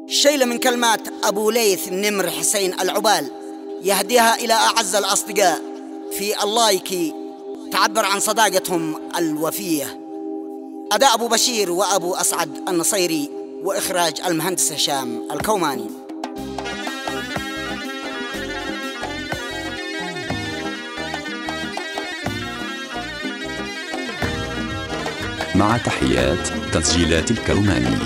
شيلة من كلمات أبو ليث النمر حسين العبال يهديها إلى أعز الأصدقاء في اللايكي، تعبر عن صداقتهم الوفية. أداء أبو بشير وأبو أسعد النصيري، وإخراج المهندس هشام الكوماني. مع تحيات تسجيلات الكوماني.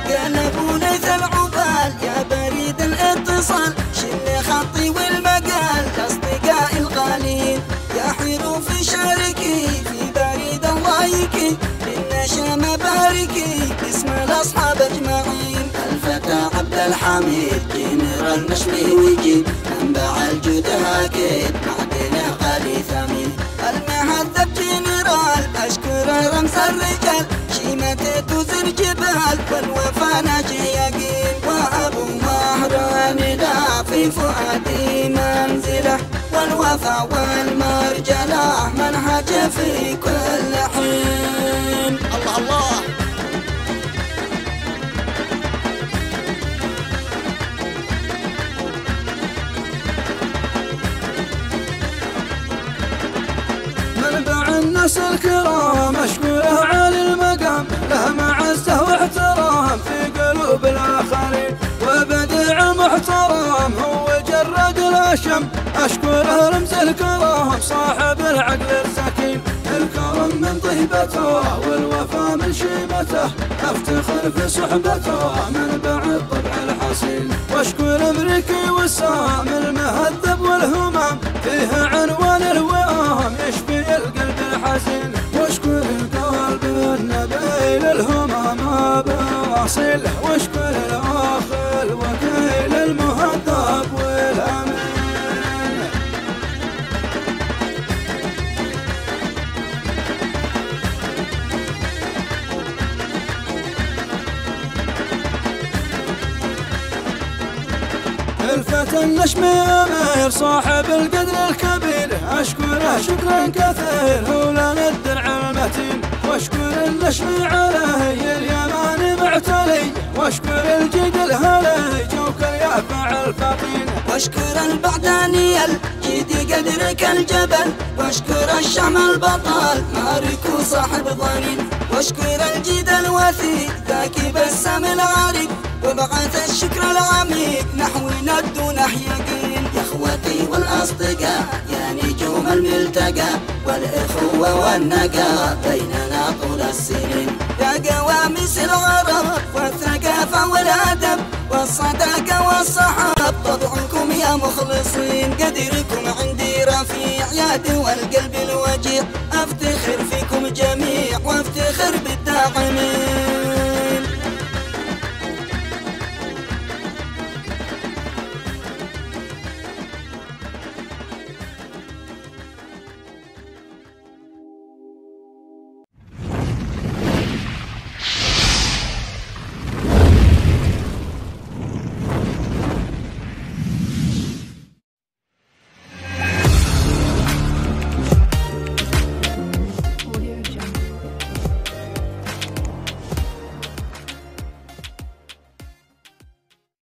يا أبو ليث العبال يا بريد الاتصال، شل خطي والمقال لأصدقائي الغالين، يا حروف شاركي في بريد اللايكي، للنشامة باركي باسم الأصحاب أجمعين. الفتى عبد الحميد جنرال نشمي ويجيب منبع الجود هاكيد معدنه غالي ثمين. المهذب جنرال أشكر رمز الرجال، شيمته تزر جبال والوفا ناجي يقين. وأبو مهران لا في فؤادي منزله، والوفا والمرجله منهج في كل حين. الله الله. منبع الناس الكرام أشكره عالي المقام، له معزة واحترام في قلوب الآخرين، وبديع محترم هو جرد الأشم، أشكره رمز الكرام صاحب العقل السكين. الكرم من طيبته والوفا من شيمته، أفتخر في صحبته منبع الطبع الحصين. واشكر أمريكي والسام المهذب والهمام، فيه عنوان الوئام يشفي القلب الحزين. واشكر القلب النبيل الهمام باصيل، واشكر الأخ الوكيل المهذب والأمين. الفتى النشمي أمير صاحب القدر الكبير، أشكره شكرا كثير هو لنا الدرع المتين. واشكر النشمي عليه اليماني معتلي، واشكر الجد الهلي جوكر يافع الفطين. واشكر البعداني الجدي قدرك الجبل، واشكر الشهم البطل مارك صاحب ضنين. واشكر الجد الوثيق ذاكي بسام العريق، وبعث الشكر العميق نحونا دون يقين. يا اخوتي والاصدقاء يا نجوم الملتقى، والاخوه والنقاء بيننا طول السنين. يا قواميس العرب والثقافه والادب والصداقه والصحاب، طبعكم يا مخلصين. قدركم عندي رفيع يا دول القلب الوجيع، افتخر